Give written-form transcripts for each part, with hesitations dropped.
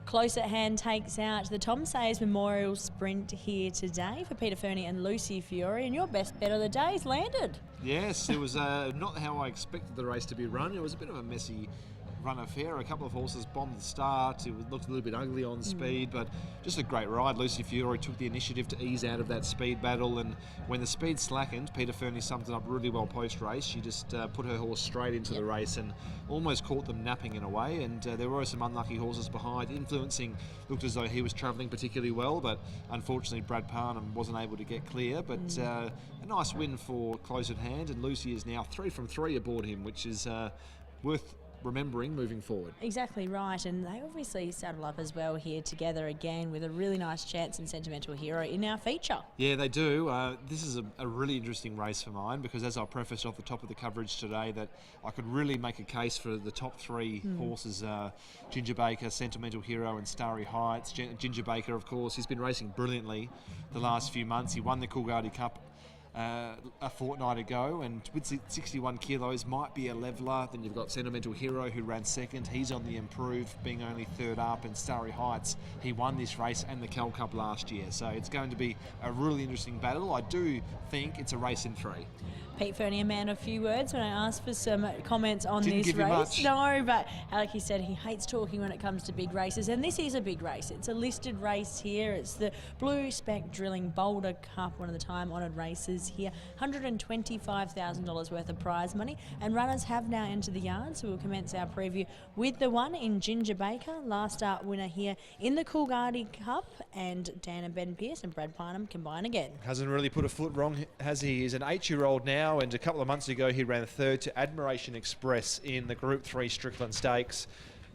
Close at Hand takes out the Tom Sayers Memorial Sprint here today for Peter Fernie and Lucy Fiore, and your best bet of the day's landed. Yes, it was not how I expected the race to be run. It was a bit of a messy run affair. A couple of horses bombed the start. It looked a little bit ugly on speed, but just a great ride. Lucy Fiore took the initiative to ease out of that speed battle, and when the speed slackened, Peter Fernie summed it up really well post-race. She just put her horse straight into the race and almost caught them napping in a way, and there were some unlucky horses behind. Influencing looked as though he was travelling particularly well, but unfortunately Brad Parnham wasn't able to get clear, but a nice win for Close at Hand, and Lucy is now 3 from 3 aboard him, which is worth remembering moving forward. Exactly right, and they obviously saddle up as well here together again with a really nice chance and Sentimental Hero in our feature. Yeah, they do. This is a really interesting race for mine, because as I prefaced off the top of the coverage today, that I could really make a case for the top 3 horses, Ginger Baker, Sentimental Hero and Starry Heights. Ginger Baker, of course, he's been racing brilliantly the last few months. He won the Kalgoorlie Cup a fortnight ago, and with 61 kilos might be a leveller. Then you've got Sentimental Hero, who ran second. He's on the improve, being only third up, and Starry Heights, he won this race and the Cal Cup last year, so it's going to be a really interesting battle. I do think it's a race in 3. Pete Fernie, a man of few words, when I asked for some comments on Didn't this give you race. much. No, but like he said, he hates talking when it comes to big races, and this is a big race. It's a listed race here. It's the Blue Spec Drilling Boulder Cup, one of the time-honoured races here. $125,000 worth of prize money, and runners have now entered the yard, so we'll commence our preview with the one in Ginger Baker, last start winner here in the Kalgoorlie Cup, and Dan and Ben Pearce and Brad Parnham combine again. Hasn't really put a foot wrong, has he? He's an 8-year-old now, and a couple of months ago he ran third to Admiration Express in the Group 3 Strickland Stakes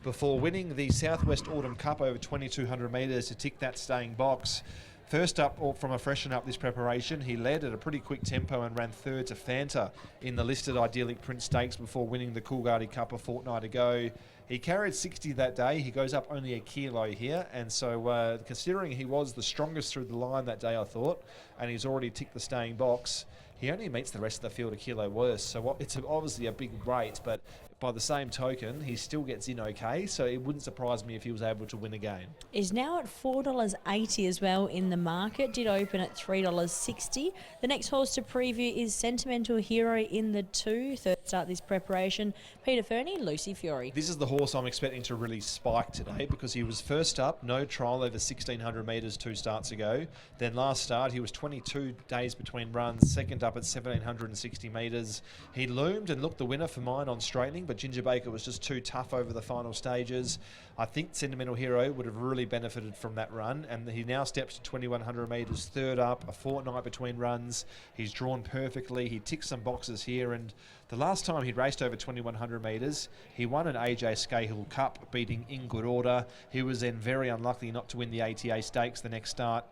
before winning the Southwest Autumn Cup over 2,200 metres to tick that staying box. First up, or from a freshen up this preparation, he led at a pretty quick tempo and ran third to Fanta in the listed Idyllic Prince Stakes before winning the Kalgoorlie Cup a fortnight ago. He carried 60 that day. He goes up only a kilo here, and so considering he was the strongest through the line that day, I thought, and he's already ticked the staying box, he only meets the rest of the field a kilo worse. So it's obviously a big rate, but by the same token, he still gets in okay, so it wouldn't surprise me if he was able to win again. Is now at $4.80 as well in the market. Did open at $3.60. The next horse to preview is Sentimental Hero in the 2. Third start this preparation, Peter Fernie, Lucy Fiore. This is the horse I'm expecting to really spike today, because he was first up, no trial over 1,600 metres 2 starts ago. Then last start, he was 22 days between runs, second up at 1,760 metres. He loomed and looked the winner for mine on straightening, but Ginger Baker was just too tough over the final stages. I think Sentimental Hero would have really benefited from that run, and he now steps to 2,100 metres, third up, a fortnight between runs. He's drawn perfectly. He ticks some boxes here, and the last time he'd raced over 2,100 metres, he won an AJ Scahill Cup, beating In Good Order. He was then very unlucky not to win the ATA Stakes the next start,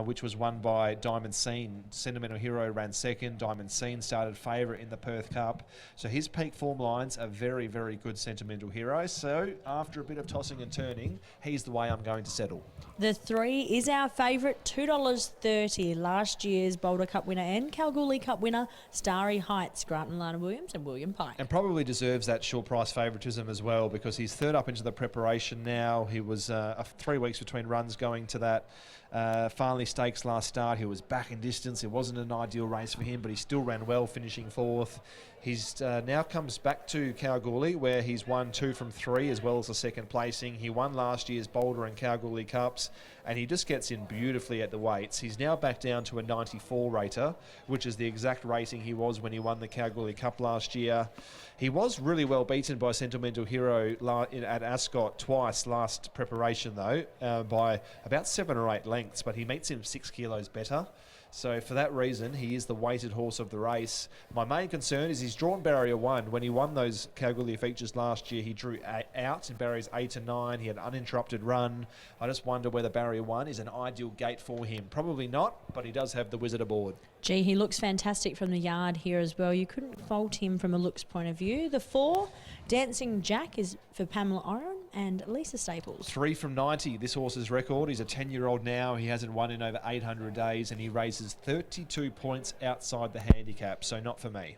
which was won by Diamond Scene. Sentimental Hero ran second. Diamond Scene started favourite in the Perth Cup. So his peak form lines are very, very good Sentimental Hero. So after a bit of tossing and turning, he's the way I'm going to settle. The 3 is our favourite, $2.30. Last year's Boulder Cup winner and Kalgoorlie Cup winner, Starry Heights, Grant and Lana Williams and William Pike. And probably deserves that short price favouritism as well, because he's third up into the preparation now. He was 3 weeks between runs going to that Farley Stakes last start. He was back in distance. It wasn't an ideal race for him, but he still ran well, finishing 4th. He's now comes back to Kalgoorlie, where he's won 2 from 3 as well as a second placing. He won last year's Boulder and Kalgoorlie Cups, and he just gets in beautifully at the weights. He's now back down to a 94 rater, which is the exact rating he was when he won the Kalgoorlie Cup last year. He was really well beaten by Sentimental Hero at Ascot twice last preparation, though, by about 7 or 8 lengths, but he meets him 6 kilos better. So for that reason, he is the weighted horse of the race. My main concern is he's drawn barrier 1. When he won those Kalgoorlie features last year, he drew out in barriers 8 and 9. He had an uninterrupted run. I just wonder whether barrier 1 is an ideal gate for him. Probably not, but he does have the wizard aboard. Gee, he looks fantastic from the yard here as well. You couldn't fault him from a looks point of view. The 4, Dancing Jack, is for Pamela Oren and Lisa Staples. 3 from 90, this horse's record. He's a 10-year-old now. He hasn't won in over 800 days, and he raises 32 points outside the handicap, so not for me.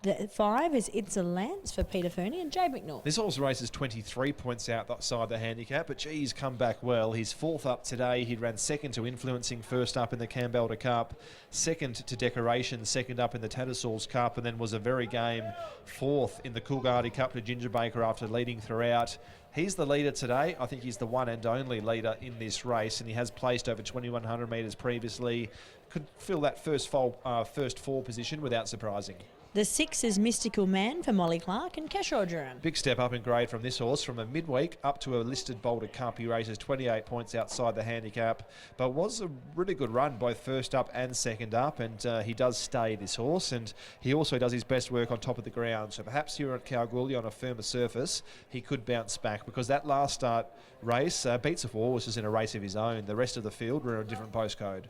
The 5 is It's a Lance for Peter Fernie and Jade McNaught. This horse races 23 points outside the handicap, but he's come back well. He's 4th up today. He ran 2nd to Influencing, 1st up in the Boulder Cup, 2nd to Decoration, 2nd up in the Tattersalls Cup, and then was a very game 4th in the Kalgoorlie Cup to Ginger Baker after leading throughout. He's the leader today. I think he's the one and only leader in this race, and he has placed over 2,100 metres previously. Could fill that first four position without surprising. The 6 is Mystical Man for Molly Clark and Keshaw Duran. Big step up in grade from this horse, from a midweek up to a listed Boulder Cup. He races 28 points outside the handicap, but was a really good run, both 1st up and 2nd up, and he does stay, this horse, and he also does his best work on top of the ground. So perhaps here at Kalgoorlie on a firmer surface, he could bounce back, because that last start race beats a horse is in a race of his own. The rest of the field were in a different postcode.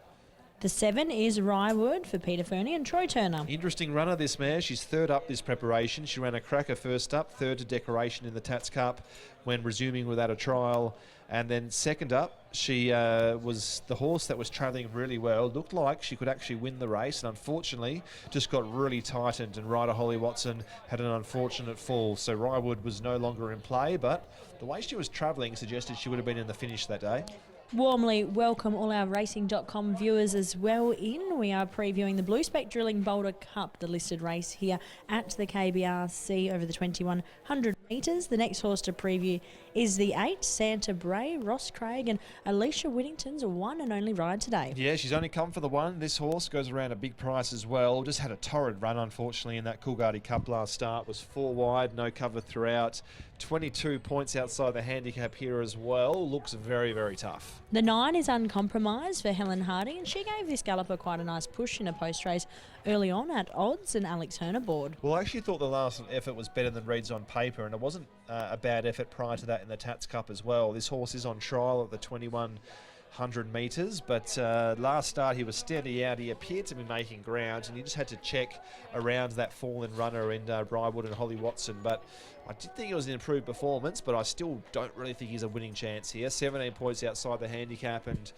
The 7 is Ryewood for Peter Fernie and Troy Turner. Interesting runner, this mare. She's 3rd up this preparation. She ran a cracker 1st up, 3rd to Decoration in the Tats Cup when resuming without a trial. And then 2nd up, she was the horse that was travelling really well. Looked like she could actually win the race, and unfortunately just got really tightened, and rider Holly Watson had an unfortunate fall. So Ryewood was no longer in play, but the way she was travelling suggested she would have been in the finish that day. Warmly welcome all our racing.com viewers as well in. We are previewing the Blue Spec Drilling Boulder Cup, the listed race here at the KBRC over the 2,100 metres. The next horse to preview is the 8, Santa Bray, Ross Craig and Alicia Whittington's one and only ride today. Yeah, she's only come for the one. This horse goes around a big price as well. Just had a torrid run, unfortunately, in that Kalgoorlie Cup last start. Was 4 wide, no cover throughout. 22 points outside the handicap here as well. Looks very, very tough. The 9 is Uncompromised for Helen Harding, and she gave this galloper quite a nice push in a post-race early on at odds, and Alex Herner board. Well, I actually thought the last effort was better than reads on paper, and it wasn't a bad effort prior to that in the Tats Cup as well. This horse is on trial at the 2,100 metres, but last start he was steady out. He appeared to be making ground, and he just had to check around that fallen runner in Ryewood and Holly Watson. But I did think it was an improved performance, but I still don't really think he's a winning chance here. 17 points outside the handicap, and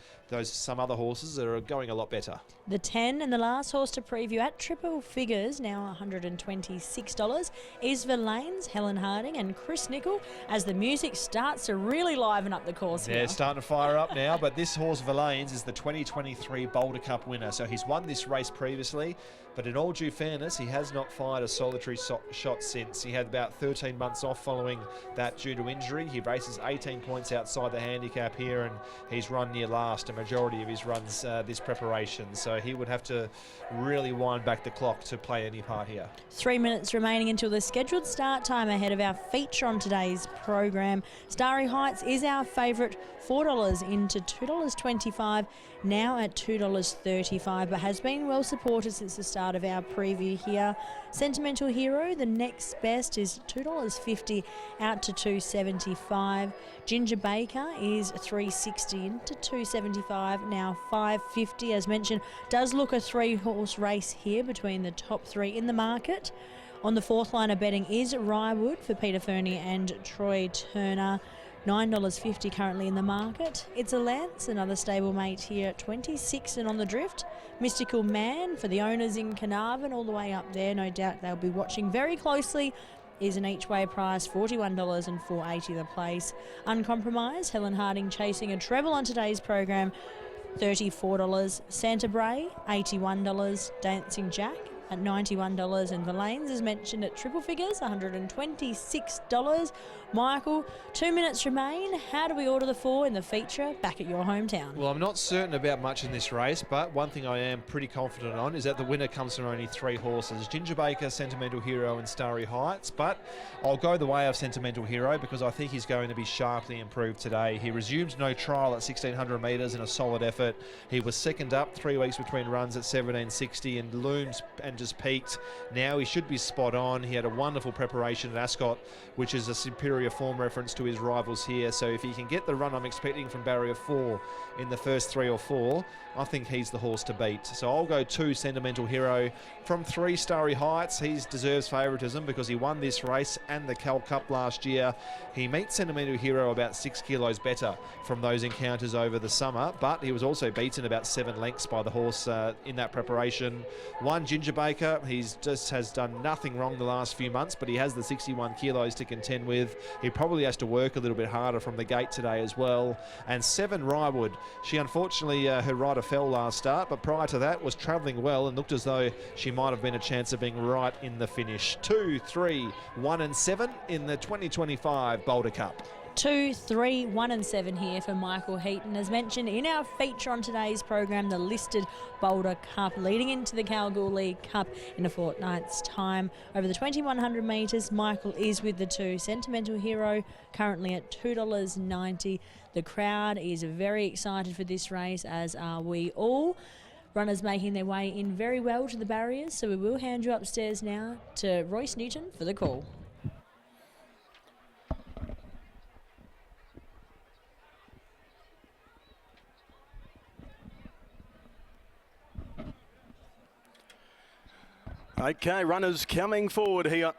some other horses that are going a lot better. The 10 and the last horse to preview at triple figures, now $126, is Verlaine's Helen Harding and Chris Nicol, as the music starts to really liven up the course here. Yeah, it's starting to fire up now, but this horse, Verlaine's, is the 2023 Boulder Cup winner. So he's won this race previously, but in all due fairness, he has not fired a solitary shot since. He had about 13 months off following that due to injury. He races 18 points outside the handicap here, and he's run near last a majority of his runs this preparation. So he would have to really wind back the clock to play any part here. 3 minutes remaining until the scheduled start time ahead of our feature on today's program. Starry Heights is our favourite, $4 into $2.25, now at $2.35, but has been well supported since the start of our preview here. Sentimental Hero, the next best, is $2.50 out to $2.75. Ginger Baker is $3.60 into $2.75, now $5.50. As mentioned, does look a 3-horse race here between the top 3 in the market. On the 4th line of betting is Ryewood for Peter Fernie and Troy Turner. $9.50 currently in the market. It's a Lance, another stablemate here at 26 and on the drift. Mystical Man for the owners in Carnarvon, all the way up there. No doubt they'll be watching very closely. Is an each way price, $41 and $4.80 the place. Uncompromised, Helen Harding chasing a treble on today's program, $34. Santa Bray, $81. Dancing Jack at $91, and Verlaine's, as mentioned, at triple figures, $126. Michael, 2 minutes remain. How do we order the 4 in the feature back at your hometown? Well, I'm not certain about much in this race, but one thing I am pretty confident on is that the winner comes from only 3 horses, Ginger Baker, Sentimental Hero and Starry Heights, but I'll go the way of Sentimental Hero because I think he's going to be sharply improved today. He resumed no trial at 1,600 metres in a solid effort. He was 2nd up 3 weeks between runs at 17.60 and loomed and just peaked. Now he should be spot on. He had a wonderful preparation at Ascot, which is a superior form reference to his rivals here. So if he can get the run I'm expecting from barrier 4 in the first 3 or 4, I think he's the horse to beat. So I'll go 2 Sentimental Hero. From 3 Starry Heights, he deserves favouritism because he won this race and the Cal Cup last year. He meets Sentimental Hero about 6 kilos better from those encounters over the summer, but he was also beaten about 7 lengths by the horse in that preparation. 1 Ginger Baker. He's just has done nothing wrong the last few months, but he has the 61 kilos to contend with. He probably has to work a little bit harder from the gate today as well. And 7 Rywood. She unfortunately, her rider fell last start, but prior to that was travelling well and looked as though she might have been a chance of being right in the finish. 2, 3, 1 and 7 in the 2025 Boulder Cup. 2, 3, 1 and 7 here for Michael Heaton. As mentioned in our feature on today's program, the listed Boulder Cup leading into the Kalgoorlie Cup in a fortnight's time. Over the 2100 metres, Michael is with the 2. Sentimental Hero currently at $2.90. The crowd is very excited for this race, as are we all. Runners making their way in very well to the barriers, so we will hand you upstairs now to Royce Newton for the call. Okay, runners coming forward here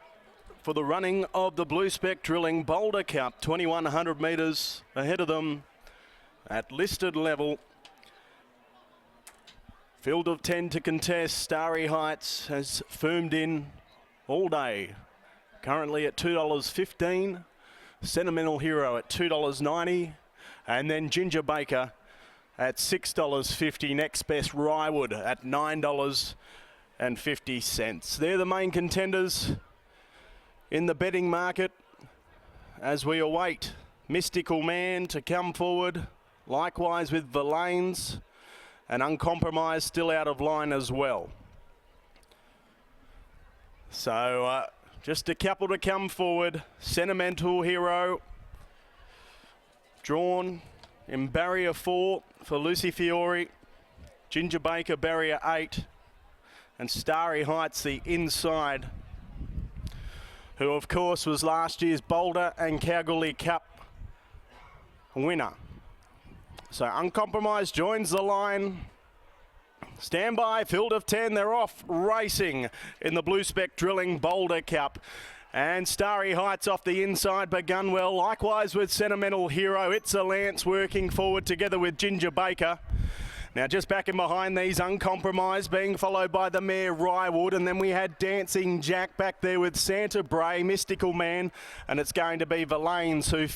for the running of the Blue Spec Drilling Boulder Cup. 2100 metres ahead of them at listed level. Field of 10 to contest. Starry Heights has firmed in all day. Currently at $2.15. Sentimental Hero at $2.90. And then Ginger Baker at $6.50. Next best Rywood at $9.50. They're the main contenders in the betting market as we await Mystical Man to come forward. Likewise with Verlaines, and Uncompromised still out of line as well. So just a couple to come forward. Sentimental Hero drawn in barrier 4 for Lucy Fiore. Ginger Baker barrier 8. And Starry Heights the inside, who of course was last year's Boulder and Kalgoorlie Cup winner. So Uncompromised joins the line. Stand by, field of 10, they're off racing in the Blue Spec Drilling Boulder Cup. And Starry Heights off the inside, begun well. Likewise with Sentimental Hero. It's a Lance working forward together with Ginger Baker. Now just back in behind these, Uncompromised being followed by the mare Rywood, and then we had Dancing Jack back there with Santa Bray, Mystical Man, and it's going to be Verlaines who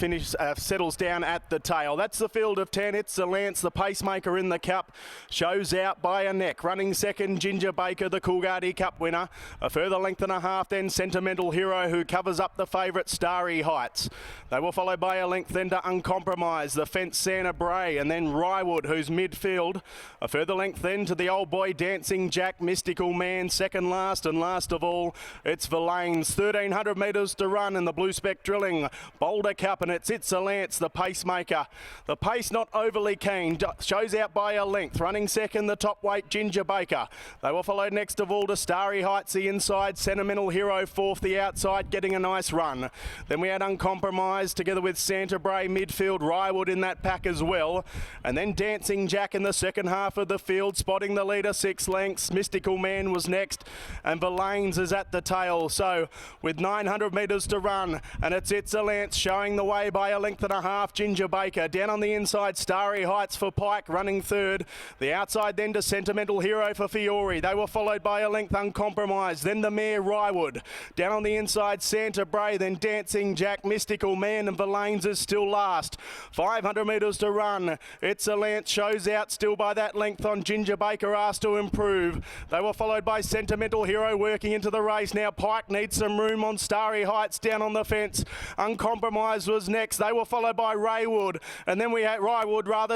settles down at the tail. That's the field of 10. It's the Lance, the pacemaker in the cup, shows out by a neck. Running second, Ginger Baker, the Coolgardie Cup winner. A further length and a half then, Sentimental Hero, who covers up the favourite Starry Heights. They were followed by a length then to Uncompromised, the fence Santa Bray, and then Rywood, who's midfield. A further length then to the old boy Dancing Jack, Mystical Man, second last, and last of all, it's Verlaines. 1300 metres to run in the Blue Spec Drilling Boulder Cup, and it's a Lance, the pacemaker. The pace not overly keen, shows out by a length. Running second, the top weight Ginger Baker. They were followed next of all to Starry Heights, the inside. Sentimental Hero fourth, the outside, getting a nice run. Then we had Uncompromised together with Santa Bray midfield, Rywood in that pack as well. And then Dancing Jack in the second half of the field, spotting the leader 6 lengths. Mystical Man was next, and Verlaines is at the tail. So with 900 metres to run, and it's a Lance showing the way by a length and a half. Ginger Baker down on the inside, Starry Heights for Pike running third. The outside then to Sentimental Hero for Fiore. They were followed by a length Uncompromised, then the mare Rywood. Down on the inside, Santa Bray, then Dancing Jack, Mystical Man, and Verlaines is still last. 500 metres to run. It's a Lance shows out still by that length on Ginger Baker, asked to improve. They were followed by Sentimental Hero working into the race. Now Pike needs some room on Starry Heights down on the fence. Uncompromised was next. They were followed by Rywood, and then we had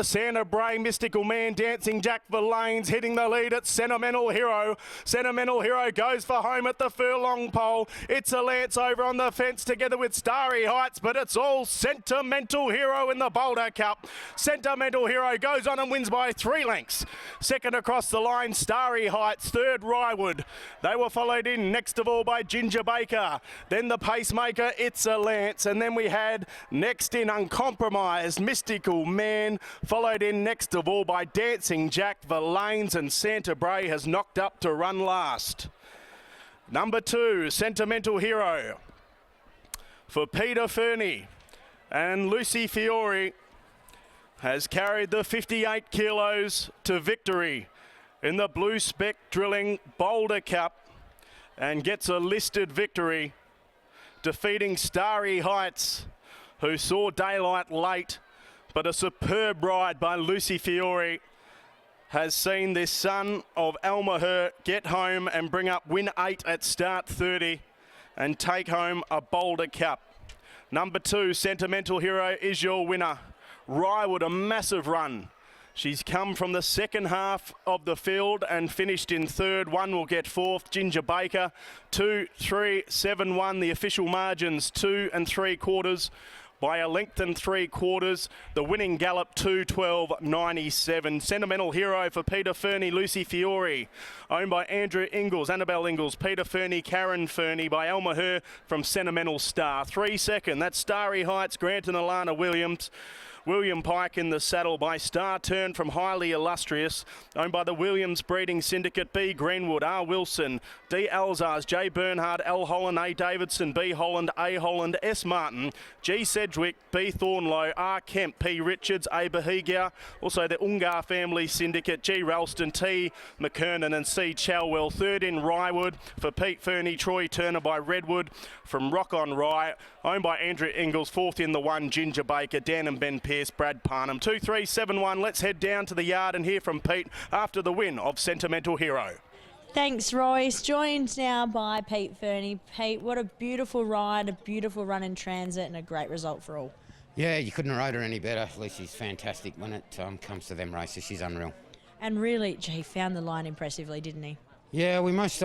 Santa Bray, Mystical Man, Dancing Jack, Verlaines hitting the lead at Sentimental Hero. Sentimental Hero goes for home at the furlong pole. It's a Lance over on the fence together with Starry Heights, but it's all Sentimental Hero in the Boulder Cup. Sentimental Hero goes on and wins by 3 lengths. Second across the line, Starry Heights. Third, Rywood. They were followed in next of all by Ginger Baker. Then the pacemaker, it's a Lance. And then we had next in Uncompromised, Mystical Man. Followed in next of all by Dancing Jack, Verlaines, and Santa Bray has knocked up to run last. Number 2, Sentimental Hero for Peter Fernie, and Lucy Fiore has carried the 58 kilos to victory in the Blue Spec Drilling Boulder Cup. and gets a listed victory, defeating Starry Heights, who saw daylight late, but a superb ride by Lucy Fiore has seen this son of Almaher get home and bring up win 8 at start 30 and take home a Boulder Cup. Number 2, Sentimental Hero, is your winner. Rywood, a massive run. She's come from the second half of the field and finished in third. 1 will get fourth. Ginger Baker, 2, 3, 7, 1. The official margins, 2 3/4. By a length and 3/4. The winning gallop, 2:12.97. Sentimental Hero for Peter Fernie, Lucy Fiore, owned by Andrew Ingalls, Annabelle Ingalls, Peter Fernie, Karen Fernie, by Elmer Her from Sentimental Star. 3 second, that's Starry Heights, Grant and Alana Williams. William Pike in the saddle by Star Turn from Highly Illustrious, owned by the Williams Breeding Syndicate. B. Greenwood, R. Wilson, D. Alzars, J. Bernhard, L. Holland, A. Davidson, B. Holland, A. Holland, S. Martin, G. Sedgwick, B. Thornlow, R. Kemp, P. Richards, A. Bahigia, also the Ungar Family Syndicate, G. Ralston, T. McKernan and C. Chalwell. Third in Rywood for Pete Fernie, Troy Turner by Redwood from Rock on Rye, owned by Andrew Ingalls. Fourth in the 1, Ginger Baker, Dan and Ben Pierce, Brad Parnham. 2, 3, 7, 1. Let's head down to the yard and hear from Pete after the win of Sentimental Hero. Thanks, Royce. Joined now by Pete Fernie. Pete, what a beautiful ride, a beautiful run in transit, and a great result for all. Yeah, you couldn't ride her any better. Lucy's fantastic when it comes to them races. She's unreal. And really, he found the line impressively, didn't he? Yeah, I most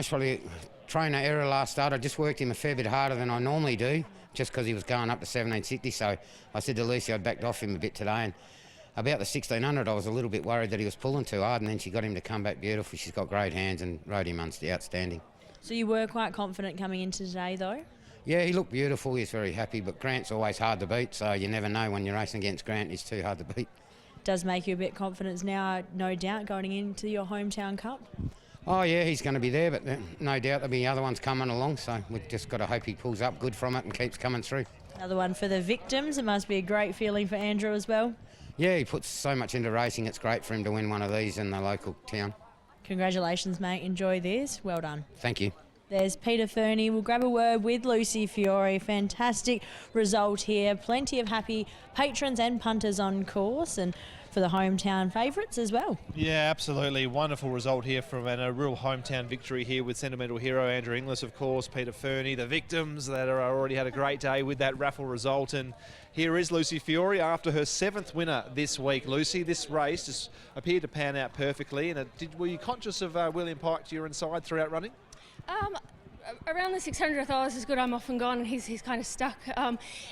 probably trainer error last start. I just worked him a fair bit harder than I normally do, just because he was going up to 1760. So I said to Lucy I'd backed off him a bit today, and about the 1600 I was a little bit worried that he was pulling too hard, and then she got him to come back beautiful. She's got great hands and rode him outstanding. So you were quite confident coming into today, though? Yeah, he looked beautiful. He's very happy, but Grant's always hard to beat, so you never know when you're racing against Grant. He's too hard to beat. Does make you a bit confident now, no doubt, going into your hometown cup? Oh, yeah, he's going to be there, but no doubt there'll be other ones coming along, so we've just got to hope he pulls up good from it and keeps coming through. Another one for the victims. It must be a great feeling for Andrew as well. Yeah, he puts so much into racing. It's great for him to win one of these in the local town. Congratulations, mate. Enjoy this. Well done. Thank you. There's Peter Fernie. We'll grab a word with Lucy Fiore. Fantastic result here. Plenty of happy patrons and punters on course, and for the hometown favourites as well. Yeah, absolutely. Wonderful result here from a real hometown victory here with Sentimental Hero, Andrew Inglis, of course, Peter Fernie, the victims that are already had a great day with that raffle result. And here is Lucy Fiore after her 7th winner this week. Lucy, this race just appeared to pan out perfectly. And were you conscious of William Pike to your inside throughout running? Around the 600th, I was as good. I'm off and gone, and he's kind of stuck.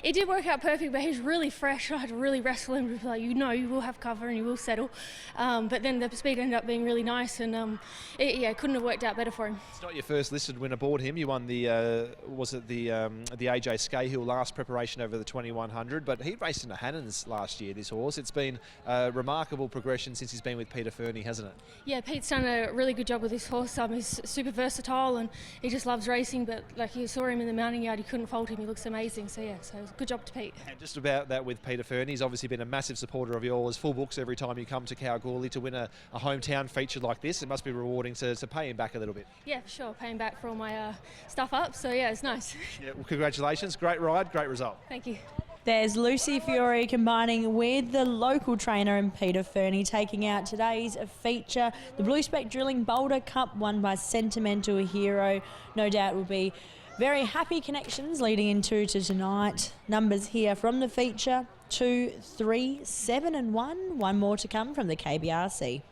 It did work out perfect, but he's really fresh. I had to really wrestle him. Like, you will have cover and you will settle. But then the speed ended up being really nice, and it couldn't have worked out better for him. It's not your first listed win aboard him. You won the the AJ Scahill last preparation over the 2100, but he raced in the Hannons last year. This horse. It's been a remarkable progression since he's been with Peter Fernie, hasn't it? Yeah, Pete's done a really good job with this horse. He's super versatile and he just loves racing, but like you saw him in the mounting yard, you couldn't fault him. He looks amazing. So good job to Pete. And just about that with Peter Fernie, he's obviously been a massive supporter of yours. Full books every time you come to Kalgoorlie to win a hometown feature like this. It must be rewarding to pay him back a little bit. Yeah, for sure. Paying back for all my stuff up. So yeah, it's nice. Yeah, well, congratulations. Great ride, great result. Thank you. There's Lucy Fiore combining with the local trainer and Peter Fernie taking out today's feature, the Blue Spec Drilling Boulder Cup, won by Sentimental Hero. No doubt will be very happy connections leading into tonight. Numbers here from the feature, 2, 3, 7 and 1. One more to come from the KBRC.